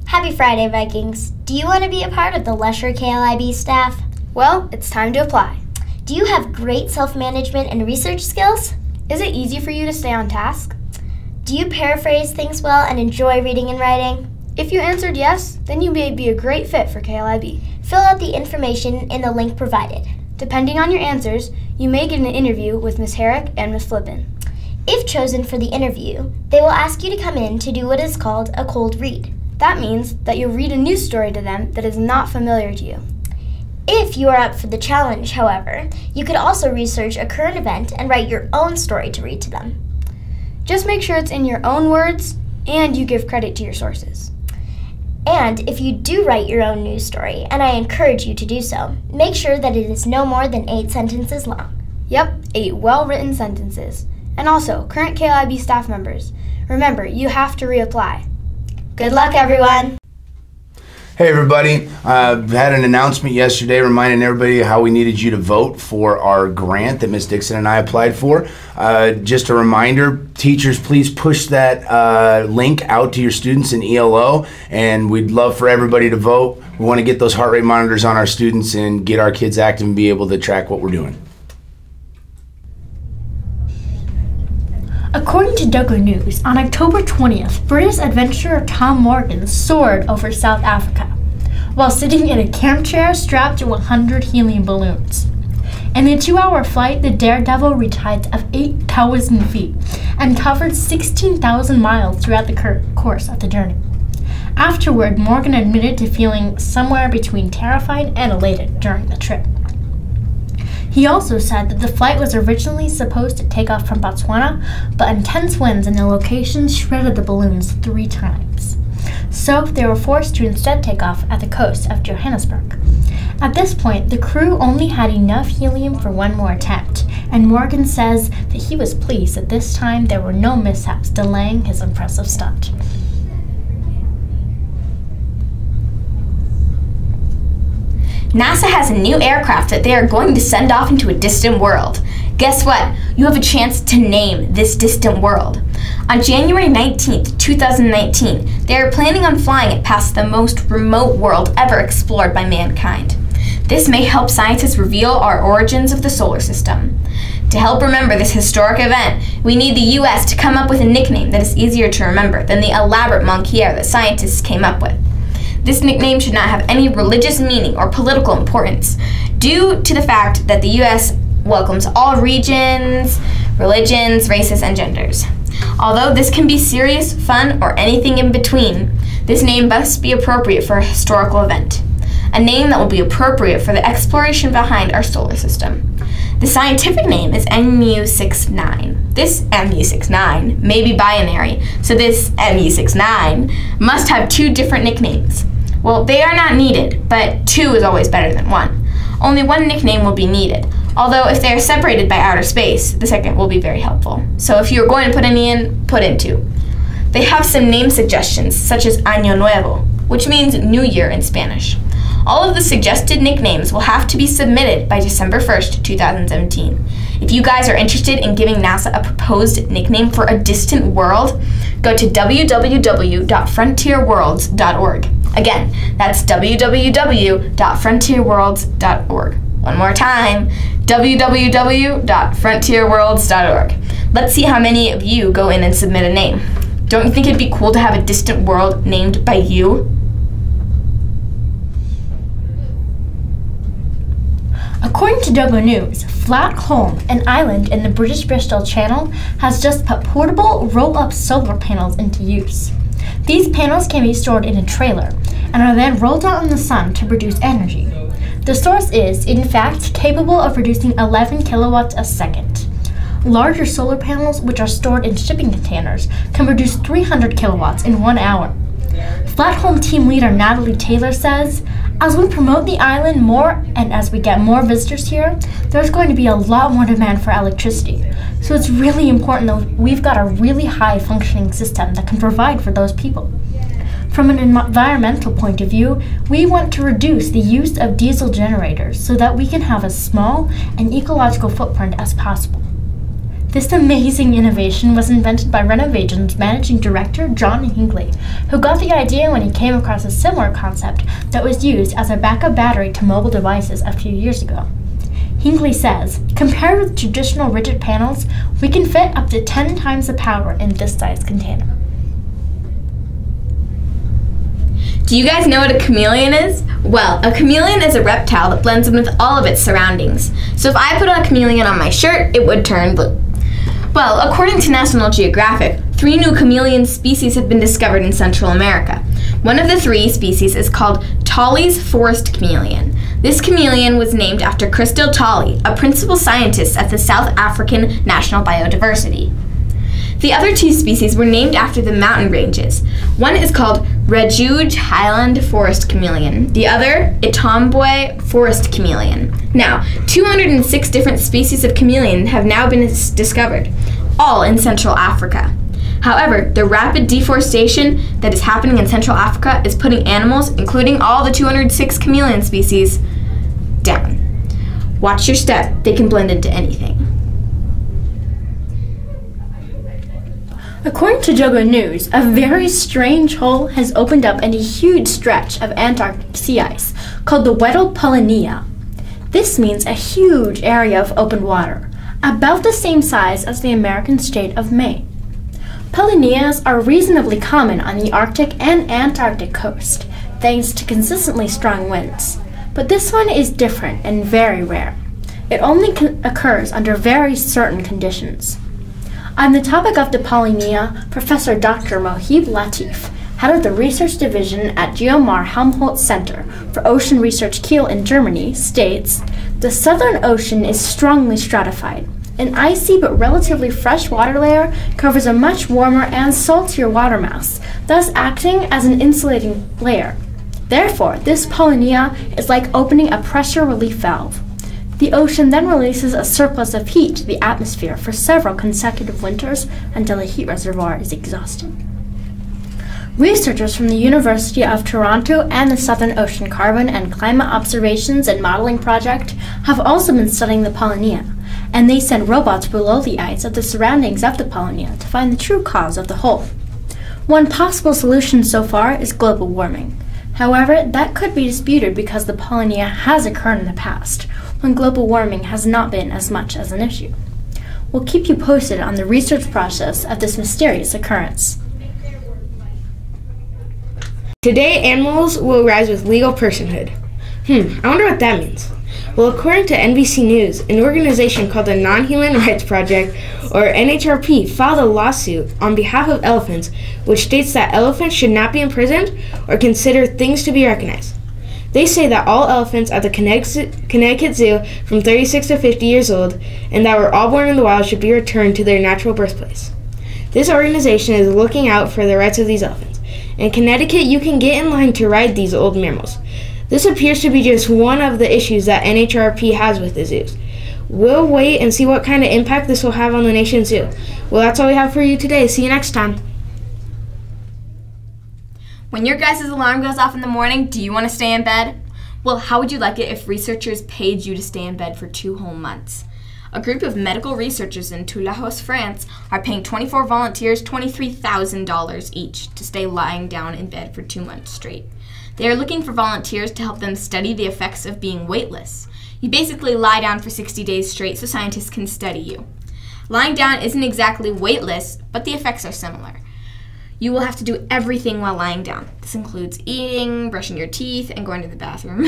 Happy Friday, Vikings. Do you want to be a part of the LESHER KLIB staff? Well, it's time to apply. Do you have great self-management and research skills? Is it easy for you to stay on task? Do you paraphrase things well and enjoy reading and writing? If you answered yes, then you may be a great fit for KLIB. Fill out the information in the link provided. Depending on your answers, you may get an interview with Ms. Herrick and Ms. Flippin. If chosen for the interview, they will ask you to come in to do what is called a cold read. That means that you'll read a news story to them that is not familiar to you. If you are up for the challenge, however, you could also research a current event and write your own story to read to them. Just make sure it's in your own words and you give credit to your sources. And if you do write your own news story, and I encourage you to do so, make sure that it is no more than 8 sentences long. Yep, 8 well-written sentences. And also, current KLIB staff members, remember, you have to reapply. Good luck, everyone. Hey everybody, had an announcement yesterday reminding everybody how we needed you to vote for our grant that Ms. Dixon and I applied for. Just a reminder, teachers, please push that link out to your students in ELO, and we'd love for everybody to vote. We want to get those heart rate monitors on our students and get our kids active and be able to track what we're doing. According to Dogo News, on October 20th, British adventurer Tom Morgan soared over South Africa while sitting in a camp chair strapped to 100 helium balloons. In a 2-hour flight, the Daredevil reached heights of 8,000 feet and covered 16,000 miles throughout the course of the journey. Afterward, Morgan admitted to feeling somewhere between terrified and elated during the trip. He also said that the flight was originally supposed to take off from Botswana, but intense winds in the location shredded the balloons 3 times. So they were forced to instead take off at the coast of Johannesburg. At this point, the crew only had enough helium for 1 more attempt, and Morgan says that he was pleased that this time there were no mishaps delaying his impressive stunt. NASA has a new aircraft that they are going to send off into a distant world. Guess what? You have a chance to name this distant world. On January 19th, 2019, they are planning on flying it past the most remote world ever explored by mankind. This may help scientists reveal our origins of the solar system. To help remember this historic event, we need the US to come up with a nickname that is easier to remember than the elaborate Moncler that scientists came up with. This nickname should not have any religious meaning or political importance, due to the fact that the U.S. welcomes all regions, religions, races, and genders. Although this can be serious, fun, or anything in between, this name must be appropriate for a historical event. A name that will be appropriate for the exploration behind our solar system. The scientific name is MU69. This MU69 may be binary, so this MU69 must have 2 different nicknames. Well, they are not needed, but 2 is always better than 1. Only 1 nickname will be needed, although if they are separated by outer space, the second will be very helpful. So if you are going to put any in, put in 2. They have some name suggestions, such as Año Nuevo, which means New Year in Spanish. All of the suggested nicknames will have to be submitted by December 1st, 2017. If you guys are interested in giving NASA a proposed nickname for a distant world, go to www.frontierworlds.org. Again, that's www.frontierworlds.org. One more time, www.frontierworlds.org. Let's see how many of you go in and submit a name. Don't you think it'd be cool to have a distant world named by you? According to Dogo News, Flatholm, an island in the British Bristol Channel, has just put portable roll-up solar panels into use. These panels can be stored in a trailer and are then rolled out in the sun to produce energy. The source is, in fact, capable of producing 11 kilowatts a second. Larger solar panels, which are stored in shipping containers, can produce 300 kilowatts in 1 hour. Flatholm team leader Natalie Taylor says, as we promote the island more and as we get more visitors here, there's going to be a lot more demand for electricity. So it's really important that we've got a really high functioning system that can provide for those people. From an environmental point of view, we want to reduce the use of diesel generators so that we can have as small an ecological footprint as possible. This amazing innovation was invented by Renovation's managing director, John Hingley, who got the idea when he came across a similar concept that was used as a backup battery to mobile devices a few years ago. Hingley says, compared with traditional rigid panels, we can fit up to 10 times the power in this size container. Do you guys know what a chameleon is? Well, a chameleon is a reptile that blends in with all of its surroundings. So if I put a chameleon on my shirt, it would turn blue. Well, according to National Geographic, 3 new chameleon species have been discovered in Central America. One of the 3 species is called Tolly's forest chameleon. This chameleon was named after Christel Tolly, a principal scientist at the South African National Biodiversity. The other 2 species were named after the mountain ranges. One is called Redjuge Highland Forest Chameleon, the other Itombwe Forest Chameleon. Now, 206 different species of chameleon have now been discovered, all in Central Africa. However, the rapid deforestation that is happening in Central Africa is putting animals, including all the 206 chameleon species, down. Watch your step, they can blend into anything. According to Jogo News, a very strange hole has opened up in a huge stretch of Antarctic sea ice called the Weddell Polynia. This means a huge area of open water, about the same size as the American state of Maine. Polynias are reasonably common on the Arctic and Antarctic coast, thanks to consistently strong winds. But this one is different and very rare. It only occurs under very certain conditions. On the topic of the Polynia, Professor Dr. Mohib Latif, head of the research division at Geomar Helmholtz Center for Ocean Research Kiel in Germany, states, the Southern Ocean is strongly stratified. An icy but relatively fresh water layer covers a much warmer and saltier water mass, thus acting as an insulating layer. Therefore, this Polynia is like opening a pressure relief valve. The ocean then releases a surplus of heat to the atmosphere for several consecutive winters until the heat reservoir is exhausted. Researchers from the University of Toronto and the Southern Ocean Carbon and Climate Observations and Modeling Project have also been studying the Polynia, and they send robots below the ice of the surroundings of the Polynia to find the true cause of the hole. One possible solution so far is global warming. However, that could be disputed because the Polynia has occurred in the past, when global warming has not been as much as an issue. We'll keep you posted on the research process of this mysterious occurrence. Today, animals will rise with legal personhood. I wonder what that means. Well, according to NBC News, an organization called the Non-Human Rights Project, or NHRP, filed a lawsuit on behalf of elephants, which states that elephants should not be imprisoned or considered things to be recognized. They say that all elephants at the Connecticut Zoo from 36 to 50 years old and that were all born in the wild should be returned to their natural birthplace. This organization is looking out for the rights of these elephants. In Connecticut, you can get in line to ride these old mammals. This appears to be just one of the issues that NHRP has with the zoos. We'll wait and see what kind of impact this will have on the nation's zoo. Well, that's all we have for you today. See you next time. When your guys' alarm goes off in the morning, do you want to stay in bed? Well, how would you like it if researchers paid you to stay in bed for 2 whole months? A group of medical researchers in Toulouse, France, are paying 24 volunteers $23,000 each to stay lying down in bed for 2 months straight. They are looking for volunteers to help them study the effects of being weightless. You basically lie down for 60 days straight so scientists can study you. Lying down isn't exactly weightless, but the effects are similar. You will have to do everything while lying down. This includes eating, brushing your teeth, and going to the bathroom.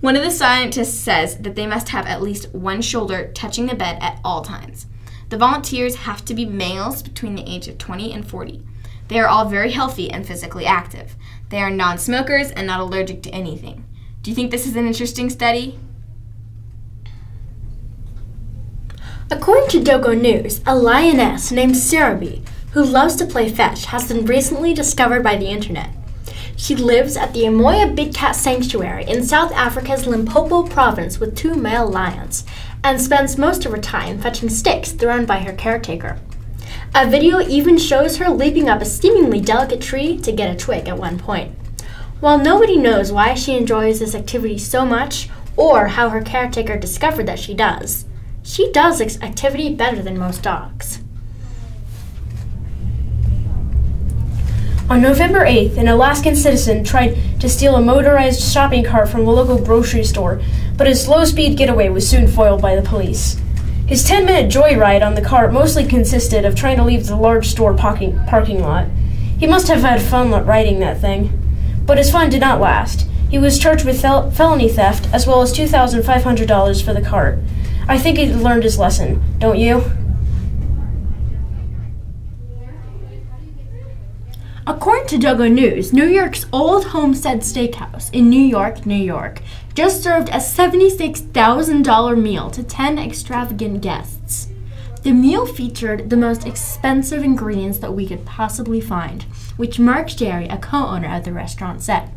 One of the scientists says that they must have at least one shoulder touching the bed at all times. The volunteers have to be males between the age of 20 and 40. They are all very healthy and physically active. They are non-smokers and not allergic to anything. Do you think this is an interesting study? According to Dogo News, a lioness named Sarabi, who loves to play fetch, has been recently discovered by the internet. She lives at the Emoya Big Cat Sanctuary in South Africa's Limpopo province with 2 male lions, and spends most of her time fetching sticks thrown by her caretaker. A video even shows her leaping up a seemingly delicate tree to get a twig at one point. While nobody knows why she enjoys this activity so much, or how her caretaker discovered that she does this activity better than most dogs. On November 8th, an Alaskan citizen tried to steal a motorized shopping cart from a local grocery store, but his slow-speed getaway was soon foiled by the police. His 10-minute joyride on the cart mostly consisted of trying to leave the large store parking lot. He must have had fun riding that thing. But his fun did not last. He was charged with felony theft, as well as $2,500 for the cart. I think he learned his lesson, don't you? According to Dogo News, New York's Old Homestead Steakhouse in New York, just served a $76,000 meal to 10 extravagant guests. The meal featured the most expensive ingredients that we could possibly find, which Mark Jerry, a co-owner of the restaurant, said.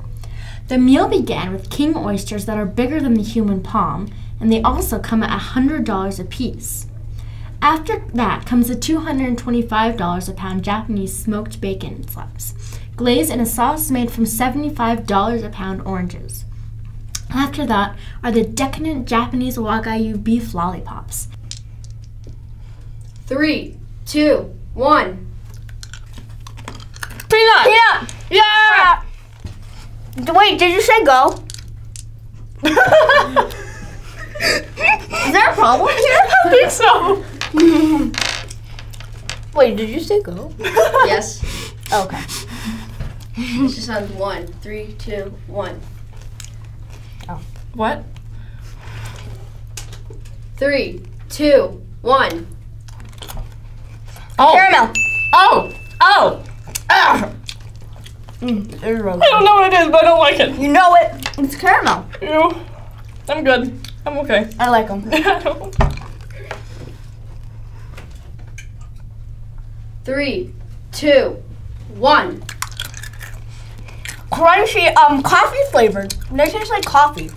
The meal began with king oysters that are bigger than the human palm, and they also come at $100 a piece. After that comes the $225 a pound Japanese smoked bacon slabs, glazed in a sauce made from $75 a pound oranges. After that are the decadent Japanese Wagyu beef lollipops. 3, 2, 1. Peanut! Yeah! Wait, did you say go? Is there a problem here? I think so. Wait, did you say go? Yes. Okay. It's just on 1. 3, 2, 1. What? 3, 2, 1. Oh. Caramel. Oh! Ah! I I don't know what it is, but I don't like it. You know it. It's caramel. Ew. I'm good. I'm okay. I like them. 3, 2, 1. Crunchy, coffee flavored. They taste like coffee.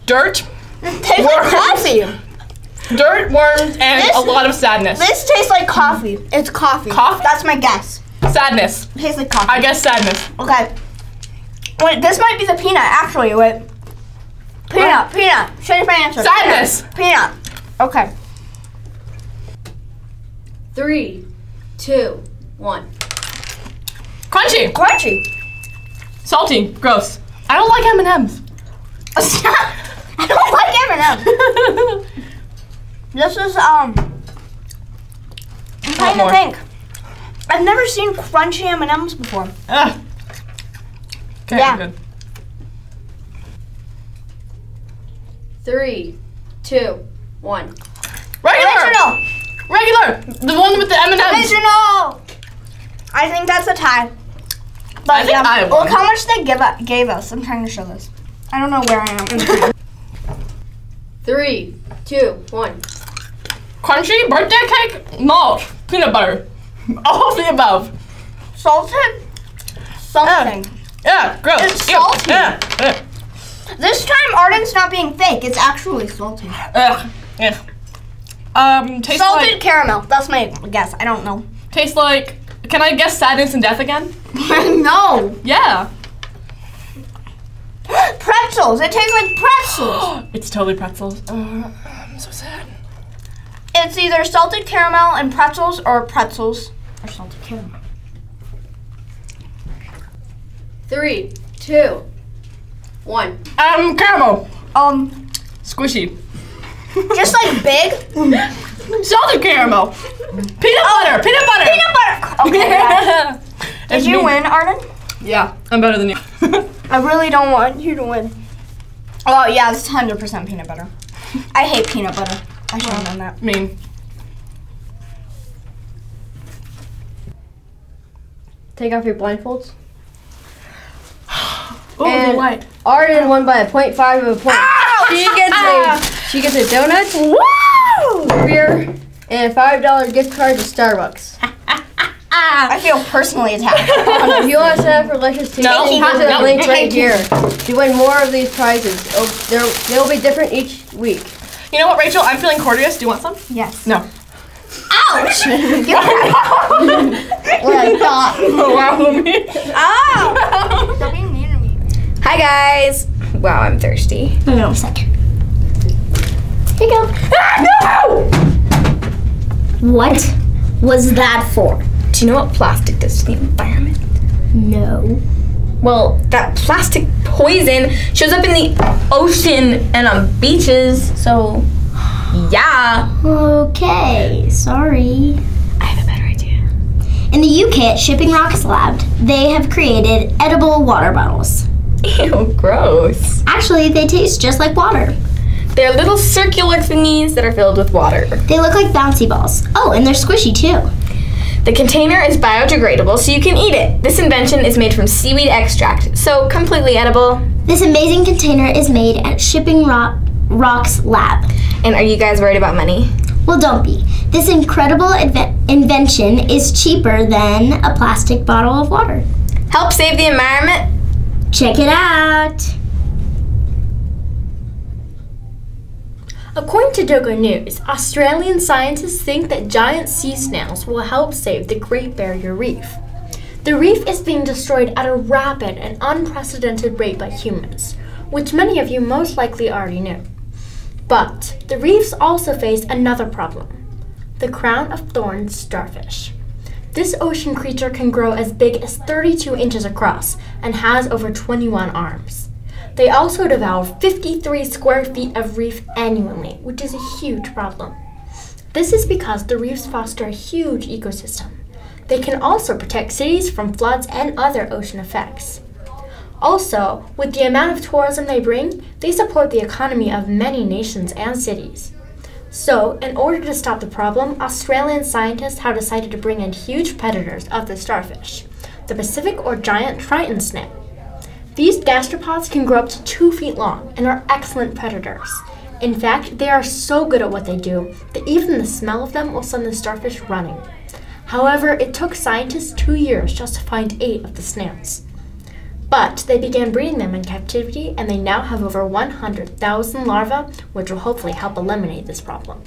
Dirt, It tastes like coffee. dirt, worms, and a lot of sadness. This tastes like coffee. It's coffee. Coffee? That's my guess. Sadness. It tastes like coffee. I guess sadness. Okay. Wait, this might be the peanut, actually. Wait. Peanut. Change my answer. Sadness. Peanut. Okay. 3, 2, 1. Crunchy. Crunchy. Salty. Gross. I don't like M&M's. I don't like M&M's. This is, I'm trying to think. I've never seen crunchy M&M's before. Ugh. Okay, Yeah. I'm good. 3, 2, 1. Regular. Regular. The one with the M&M's. Original. I think that's a tie. But I think I won. look how much they gave us. I'm trying to show this. I don't know where I am. 3, 2, 1. Crunchy. Birthday cake. Malt. Peanut butter. All of the above. Salted? Something. Yeah. Gross. It's Ew. salty. Yeah. This time Arden's not being fake. It's actually salty. Ugh. Yeah. Tastes Salted like. caramel. That's my guess. I don't know. Tastes like. Can I guess sadness and death again? No. Yeah. Pretzels. It tastes like pretzels. It's totally pretzels. I'm so sad. It's either salted caramel and pretzels or pretzels or salted caramel. 3, 2, 1. Caramel. Squishy. Just like big. Salted caramel. Peanut butter. Peanut butter. Peanut butter. Okay. Yeah. Did It's you me. win, Arden? Yeah, I'm better than you. I really don't want you to win. Oh yeah, it's 100% peanut butter. I hate peanut butter. I should have known that. Mean. Take off your blindfolds. Oh, And- the light. Arden won by a 0.5 of a point. She gets a donut, Woo! beer, and a $5 gift card to Starbucks. I feel personally attacked. If you want to sign up for Lesher's team, No. you go to the No. link right here to win more of these prizes. They'll be different each week. You know what, Rachel? I'm feeling courteous. Do you want some? Yes. No. Ouch! What I thought. Oh, wow, me. Ow! Stop being mean to me. Hi, guys. Wow, I'm thirsty. No, second. Here you go. What was that for? Do you know what plastic does to the environment? No. Well, that plastic poison shows up in the ocean and on beaches, so yeah. Okay, sorry. I have a better idea. In the UK at Shipping Rocks Lab, they have created edible water bottles. Ew, gross. Actually, they taste just like water. They're little circular thingies that are filled with water. They look like bouncy balls. Oh, and they're squishy too. The container is biodegradable, so you can eat it. This invention is made from seaweed extract, so completely edible. This amazing container is made at Shipping Rocks Lab. And are you guys worried about money? Well, don't be. This incredible invention is cheaper than a plastic bottle of water. Help save the environment? Check it out. According to Dogo News, Australian scientists think that giant sea snails will help save the Great Barrier Reef. The reef is being destroyed at a rapid and unprecedented rate by humans, which many of you most likely already knew. But the reefs also face another problem: the crown of thorns starfish. This ocean creature can grow as big as 32 inches across and has over 21 arms. They also devour 53 square feet of reef annually, which is a huge problem. This is because the reefs foster a huge ecosystem. They can also protect cities from floods and other ocean effects. Also, with the amount of tourism they bring, they support the economy of many nations and cities. So, in order to stop the problem, Australian scientists have decided to bring in huge predators of the starfish, the Pacific or giant triton snail. These gastropods can grow up to 2 feet long and are excellent predators. In fact, they are so good at what they do that even the smell of them will send the starfish running. However, it took scientists 2 years just to find 8 of the snails. But they began breeding them in captivity, and they now have over 100,000 larvae, which will hopefully help eliminate this problem.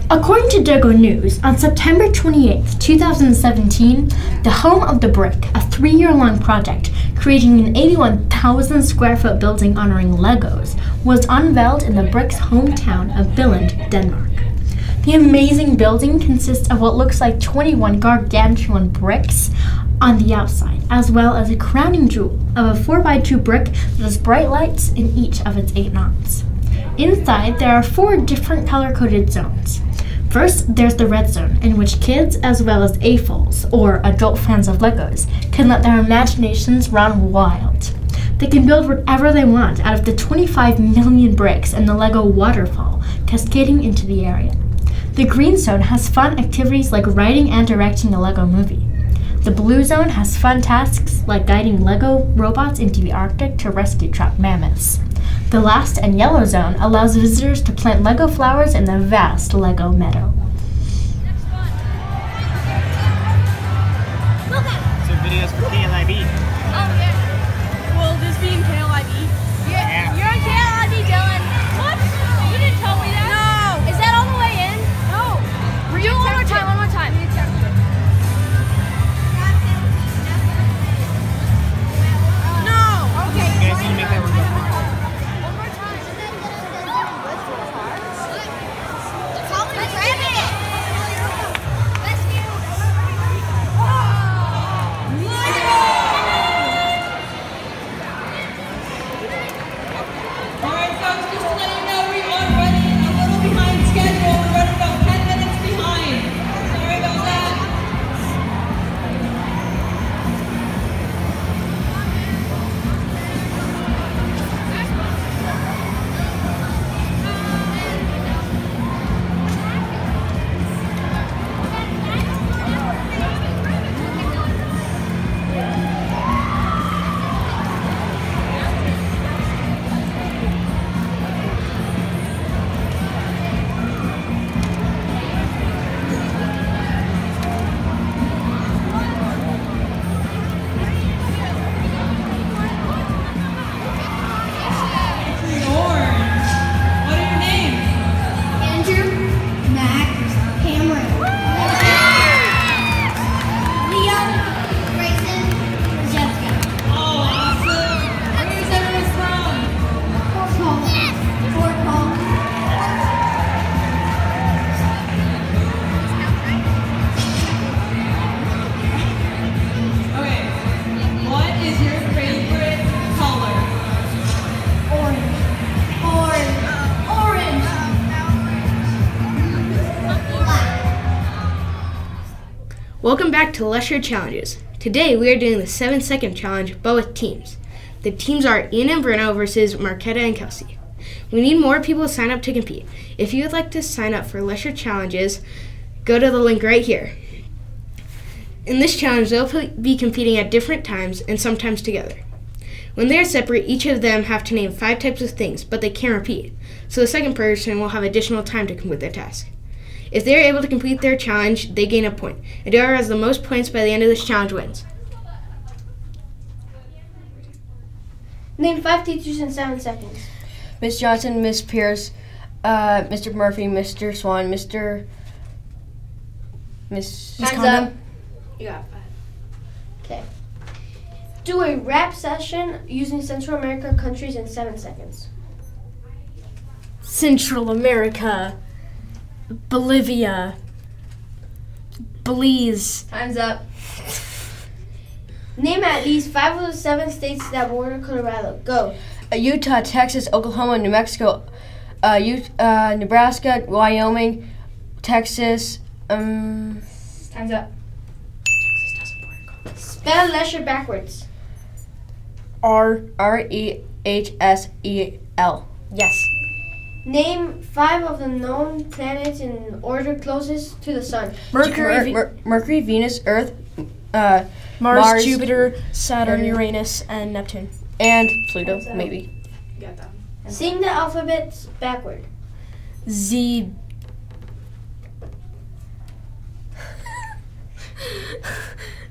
According to Dogo News, on September 28, 2017, the Home of the Brick, a 3-year-long project creating an 81,000 square foot building honoring Legos, was unveiled in the Brick's hometown of Billund, Denmark. The amazing building consists of what looks like 21 gargantuan bricks on the outside, as well as a crowning jewel of a 4x2 brick that has bright lights in each of its 8 knots. Inside, there are 4 different color-coded zones. First, there's the red zone, in which kids, as well as AFOLs, or adult fans of Legos, can let their imaginations run wild. They can build whatever they want out of the 25 million bricks in the Lego waterfall, cascading into the area. The green zone has fun activities like writing and directing a Lego movie. The blue zone has fun tasks like guiding Lego robots into the Arctic to rescue trapped mammoths. The last and yellow zone allows visitors to plant Lego flowers in the vast Lego meadow. So videos for KLIB. Oh, yeah. Will this be in KLIB? Yeah. You're on KLIB, Dylan. What? You didn't tell me that. No. Is that all the way in? No. Do it one more time, one more time. No. Okay. You guys need to make that work. One more time. It's all in Welcome back to LESHER Challenges. Today we are doing the 7-second challenge, but with teams. The teams are Ian and Bruno versus Marquetta and Kelsey. We need more people to sign up to compete. If you would like to sign up for LESHER Challenges, go to the link right here. In this challenge, they'll be competing at different times and sometimes together. When they are separate, each of them have to name 5 types of things, but they can't repeat. So the second person will have additional time to complete their task. If they are able to complete their challenge, they gain a point. And whoever has the most points by the end of this challenge wins. Name 5 teachers in 7 seconds. Miss Johnson, Miss Pierce, Mr. Murphy, Mr. Swan, Miss Time's up. You got 5. Okay. Do a rap session using Central America countries in 7 seconds. Central America, Bolivia, Belize. Time's up. Name at least 5 of the 7 states that border Colorado. Go. Utah, Texas, Oklahoma, New Mexico, Nebraska, Wyoming, Texas. Time's up. Spell LESHER backwards. R-E-H-S-E-L. Yes. Name 5 of the known planets in order closest to the sun. Mercury, Venus, Earth, Mars, Jupiter, Saturn, Uranus, and Neptune. And Pluto, maybe. Got that. Sing the alphabets backward. Z.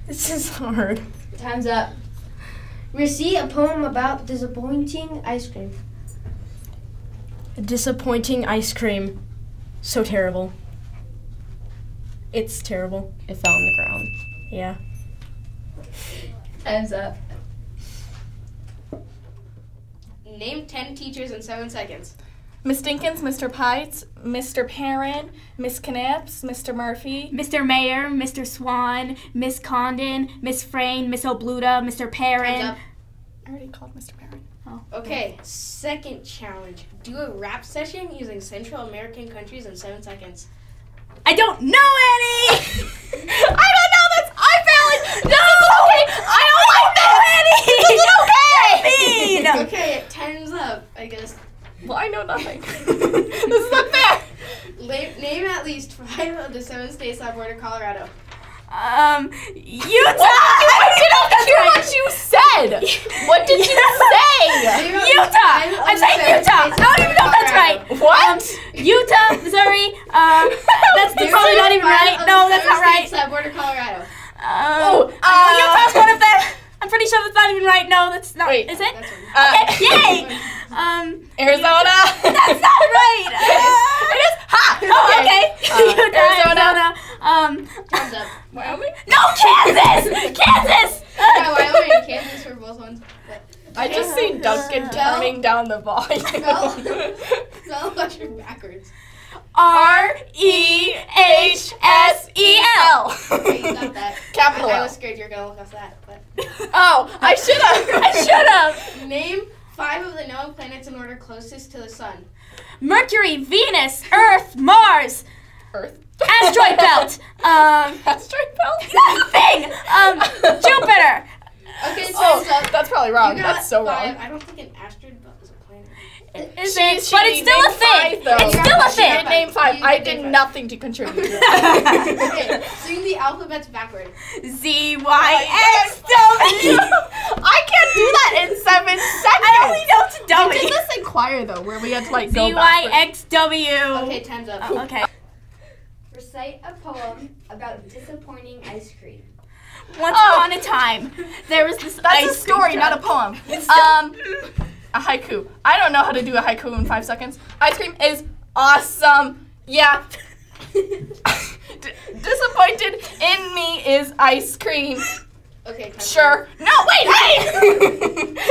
This is hard. Time's up. Recite a poem about disappointing ice cream. Disappointing ice cream. So terrible. It's terrible. It fell on the ground. Yeah. Time's up. Name 10 teachers in 7 seconds. Miss Dinkins, Mr. Pites, Mr. Perrin, Miss Knaps, Mr. Murphy, Mr. Mayor, Mr. Swan, Miss Condon, Miss Frayne, Miss Obluda, Mr. Perrin. Time's up. I already called Mr. Perrin. Okay, second challenge. Do a rap session using Central American countries in 7 seconds. I don't know any! I don't know this! I failed! This is okay! I don't like this! This is okay! Okay, time's up, I guess. Well, I know nothing. This is unfair! Name at least 5 of the 7 states that border Colorado. Utah! I didn't hear what you said! What did you say? Utah! I'm saying Utah! I don't even know if that's right. What? Utah, Missouri, that's probably not even right. No, that's not right. States that border Colorado. Utah's one of them. I'm pretty sure that's not even right. No, that's not. Wait. Is it? That's Okay, yay! Arizona? That's not right. It is. Ha! Oh, okay. Arizona. Time's up. Wyoming? No, Kansas! Kansas! Yeah, Wyoming and Kansas were both ones. I just see Duncan turning down the volume. Spell LESHER backwards. R-E-H-S-E-L. Okay, you got that. Capital I L. was scared you were gonna look up that, but. Oh, I should have. Name 5 of the known planets in order closest to the sun. Mercury, Venus, Earth, Mars, Earth. asteroid belt. Asteroid belt? That's the thing. Jupiter. Okay, time's up. That's probably wrong. You got That's so 5. wrong. I don't think an asteroid belt is a planet. But it's still a thing. It's still a She did thing. name 5. I did five. nothing to contribute to Okay, sing the alphabets backward. Z-Y-X-W. I can't do that in 7 seconds. I only know to We dummy. did this in choir though, where we had to like go backwards. Z-Y-X-W. Okay, time's up. Okay. Recite a poem about disappointing ice cream. Once upon a time, there was this That's a ice cream story, truck. not a poem. A haiku. I don't know how to do a haiku in 5 seconds. Ice cream is awesome. Yeah. Disappointed in me is ice cream. Okay, time's Sure. No, wait, hey!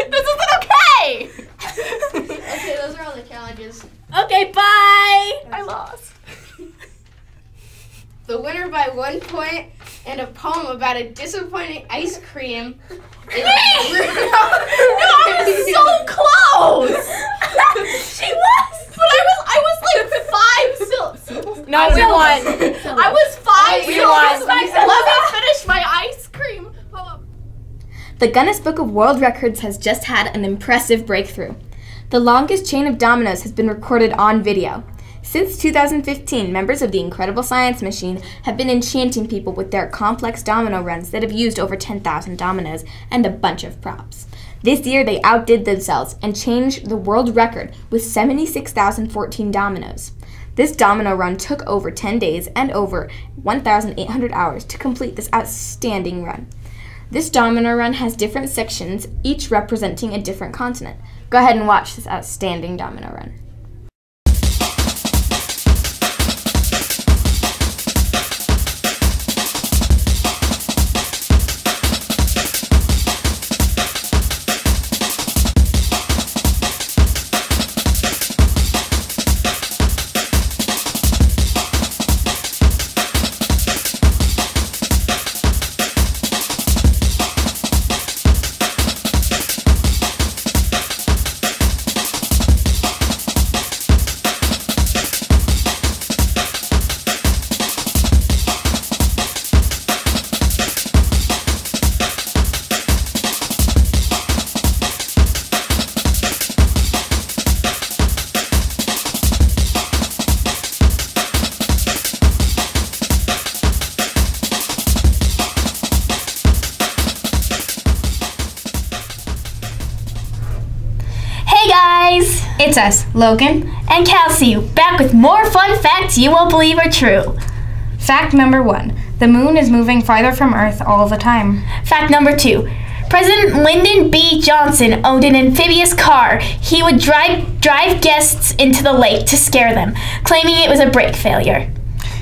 This isn't okay! up. Okay, those are all the challenges. Okay, bye. I lost. The winner by 1 point and a poem about a disappointing ice cream is No, I was so close! She was. But I was like 5 No, we won. I was 5. We won. Let me finish my ice cream. The Guinness Book of World Records has just had an impressive breakthrough. The longest chain of dominoes has been recorded on video. Since 2015, members of the Incredible Science Machine have been enchanting people with their complex domino runs that have used over 10,000 dominoes and a bunch of props. This year, they outdid themselves and changed the world record with 76,014 dominoes. This domino run took over 10 days and over 1,800 hours to complete this outstanding run. This domino run has different sections, each representing a different continent. Go ahead and watch this outstanding domino run. It's us, Logan and Kelsey, back with more fun facts you won't believe are true. Fact number 1. The moon is moving farther from Earth all the time. Fact number 2. President Lyndon B. Johnson owned an amphibious car. He would drive guests into the lake to scare them, claiming it was a brake failure.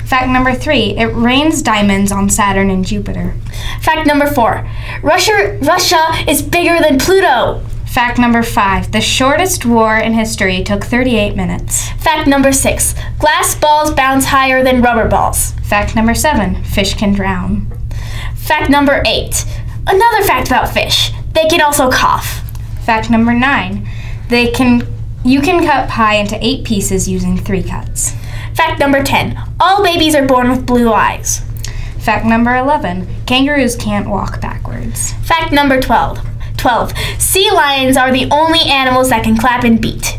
Fact number 3. It rains diamonds on Saturn and Jupiter. Fact number 4. Russia is bigger than Pluto. Fact number 5. The shortest war in history took 38 minutes. Fact number 6. Glass balls bounce higher than rubber balls. Fact number 7. Fish can drown. Fact number 8. Another fact about fish. They can also cough. Fact number 9. You can cut pie into 8 pieces using 3 cuts. Fact number 10. All babies are born with blue eyes. Fact number 11. Kangaroos can't walk backwards. Fact number 12. Sea lions are the only animals that can clap and beat.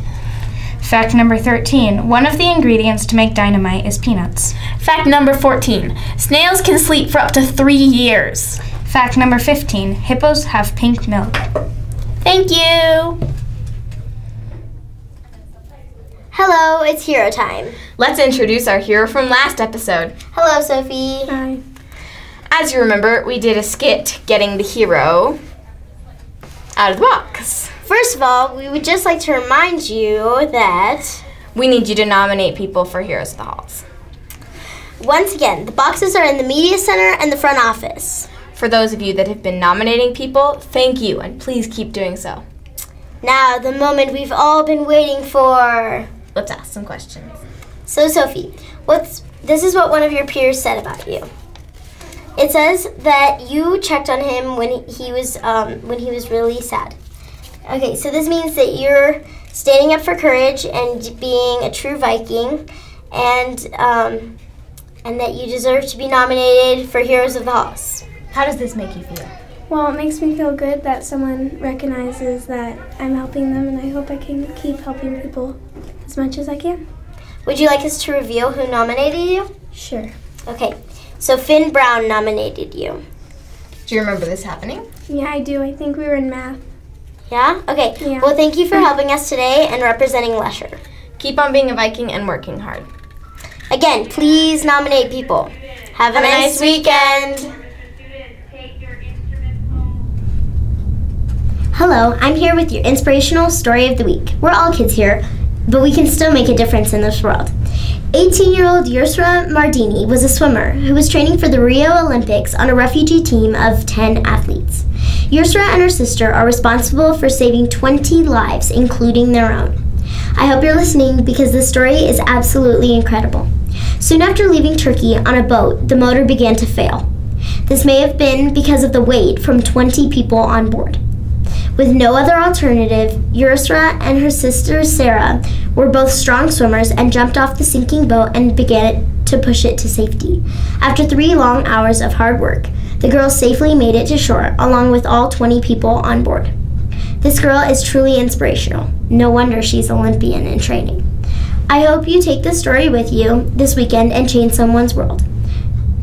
Fact number 13. One of the ingredients to make dynamite is peanuts. Fact number 14. Snails can sleep for up to 3 years. Fact number 15. Hippos have pink milk. Thank you. Hello, it's hero time. Let's introduce our hero from last episode. Hello, Sophie. Hi. As you remember, we did a skit getting the hero out of the box. First of all, we would just like to remind you that we need you to nominate people for Heroes of the Halls. Once again, the boxes are in the media center and the front office. For those of you that have been nominating people, thank you, and please keep doing so. Now, the moment we've all been waiting for. Let's ask some questions. So, Sophie, this is what one of your peers said about you. It says that you checked on him when he was really sad. Okay, so this means that you're standing up for courage and being a true Viking, and that you deserve to be nominated for Heroes of the Halls. How does this make you feel? Well, it makes me feel good that someone recognizes that I'm helping them, and I hope I can keep helping people as much as I can. Would you like us to reveal who nominated you? Sure. Okay, so Finn Brown nominated you. Do you remember this happening? Yeah, I do. I think we were in math. Yeah? Okay. Yeah. Well, thank you for helping us today and representing LESHER. Keep on being a Viking and working hard. Again, please nominate people. Have a nice weekend. Hello, I'm here with your inspirational story of the week. We're all kids here, but we can still make a difference in this world. 18-year-old Yursra Mardini was a swimmer who was training for the Rio Olympics on a refugee team of 10 athletes. Yursra and her sister are responsible for saving 20 lives, including their own. I hope you're listening because this story is absolutely incredible. Soon after leaving Turkey on a boat, the motor began to fail. This may have been because of the weight from 20 people on board. With no other alternative, Yusra and her sister Sarah were both strong swimmers and jumped off the sinking boat and began to push it to safety. After 3 long hours of hard work, the girls safely made it to shore, along with all 20 people on board. This girl is truly inspirational. No wonder she's Olympian in training. I hope you take this story with you this weekend and change someone's world.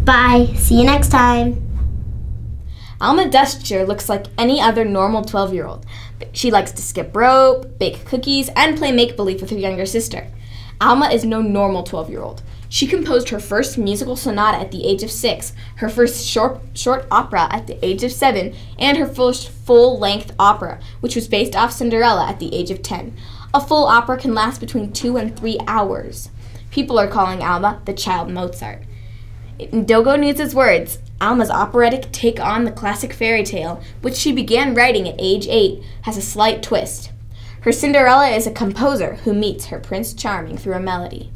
Bye. See you next time. Alma Dustcher looks like any other normal 12-year-old. She likes to skip rope, bake cookies, and play make-believe with her younger sister. Alma is no normal 12-year-old. She composed her first musical sonata at the age of 6, her first short opera at the age of 7, and her first full-length opera, which was based off Cinderella at the age of 10. A full opera can last between 2 and 3 hours. People are calling Alma the child Mozart. In Dogo News' words, Alma's operatic take on the classic fairy tale, which she began writing at age 8, has a slight twist. Her Cinderella is a composer who meets her Prince Charming through a melody.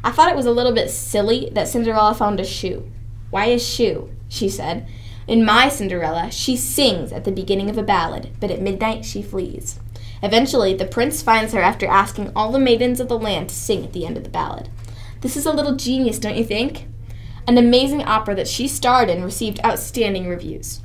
I thought it was a little bit silly that Cinderella found a shoe. Why a shoe? She said. In my Cinderella, she sings at the beginning of a ballad, but at midnight she flees. Eventually, the prince finds her after asking all the maidens of the land to sing at the end of the ballad. This is a little genius, don't you think? An amazing opera that she starred in received outstanding reviews.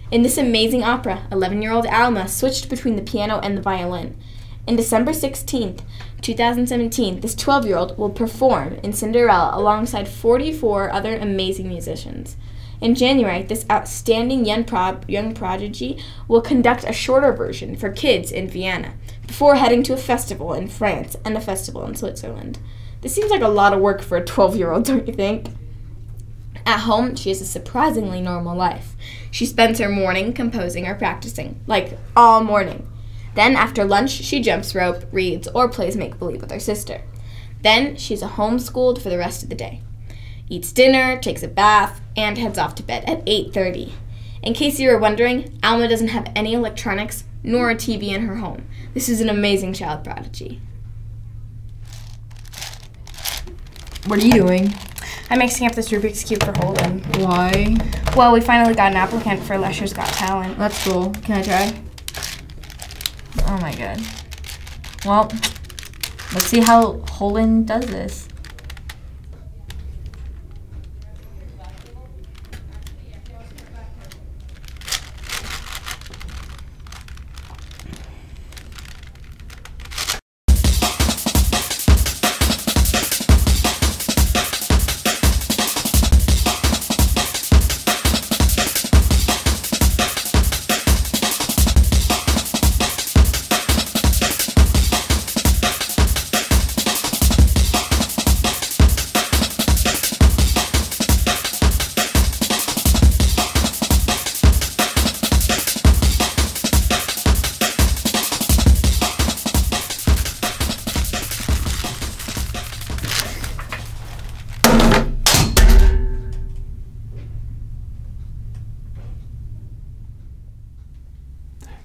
In this amazing opera, 11-year-old Alma switched between the piano and the violin. On December 16th, 2017, this 12-year-old will perform in Cinderella alongside 44 other amazing musicians. In January, this outstanding young prodigy will conduct a shorter version for kids in Vienna, before heading to a festival in France and a festival in Switzerland. This seems like a lot of work for a 12-year-old, don't you think? At home, she has a surprisingly normal life. She spends her morning composing or practicing, like all morning. Then, after lunch, she jumps rope, reads, or plays make-believe with her sister. Then, she's homeschooled for the rest of the day. Eats dinner, takes a bath, and heads off to bed at 8:30. In case you were wondering, Alma doesn't have any electronics nor a TV in her home. This is an amazing child prodigy. What are you doing? I'm mixing up this Rubik's Cube for Holden. Why? Well, we finally got an applicant for LESHER's Got Talent. That's cool. Can I try? Oh my god. Well, let's see how Holden does this.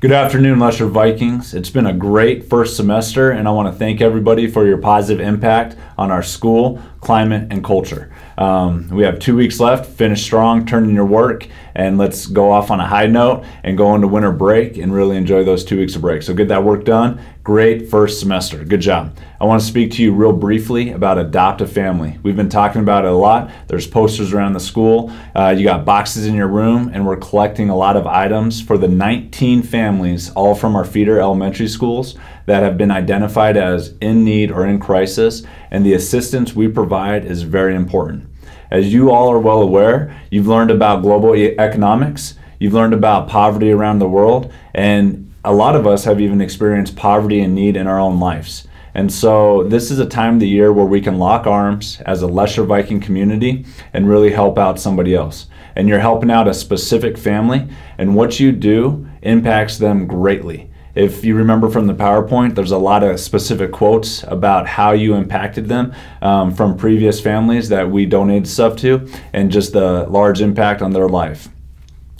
Good afternoon, Lesher Vikings. It's been a great first semester, and I want to thank everybody for your positive impact on our school, climate, and culture. We have 2 weeks left. Finish strong, turn in your work, and let's go off on a high note and go into winter break and really enjoy those 2 weeks of break. So get that work done. Great first semester. Good job. I want to speak to you real briefly about Adopt a Family. We've been talking about it a lot. There's posters around the school. You got boxes in your room, and we're collecting a lot of items for the 19 families, all from our feeder elementary schools, that have been identified as in need or in crisis, and the assistance we provide is very important. As you all are well aware, you've learned about global economics, you've learned about poverty around the world, and a lot of us have even experienced poverty and need in our own lives. And so this is a time of the year where we can lock arms as a Lesher Viking community and really help out somebody else. And you're helping out a specific family, and what you do impacts them greatly. If you remember from the PowerPoint, there's a lot of specific quotes about how you impacted them from previous families that we donated stuff to, and just the large impact on their life.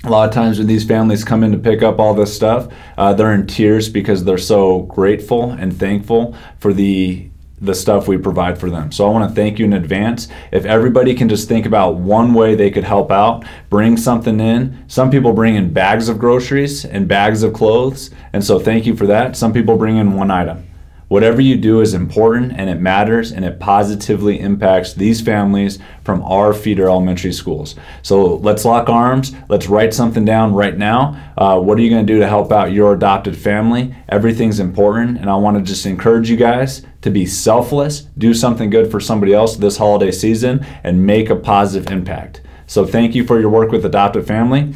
A lot of times when these families come in to pick up all this stuff, they're in tears because they're so grateful and thankful for the the stuff we provide for them. So I want to thank you in advance. If everybody can just think about one way they could help out, bring something in. Some people bring in bags of groceries and bags of clothes, and so thank you for that. Some people bring in one item. Whatever you do is important, and it matters, and it positively impacts these families from our feeder elementary schools. So let's lock arms. Let's write something down right now. What are you going to do to help out your adopted family? Everything's important, and I want to just encourage you guys to be selfless, do something good for somebody else this holiday season, and make a positive impact. So thank you for your work with adopted family.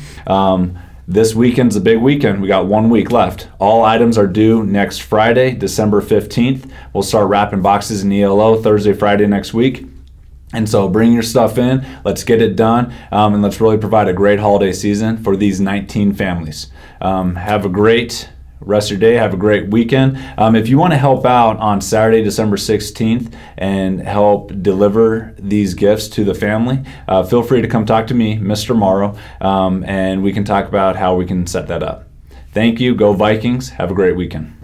This weekend's a big weekend. We got 1 week left. All items are due next Friday, December 15th. We'll start wrapping boxes in ELO Thursday, Friday next week. And so bring your stuff in. Let's get it done. And let's really provide a great holiday season for these 19 families. Have a great rest of your day. Have a great weekend. If you want to help out on Saturday, December 16th and help deliver these gifts to the family, feel free to come talk to me, Mr. Morrow, and we can talk about how we can set that up. Thank you. Go Vikings. Have a great weekend.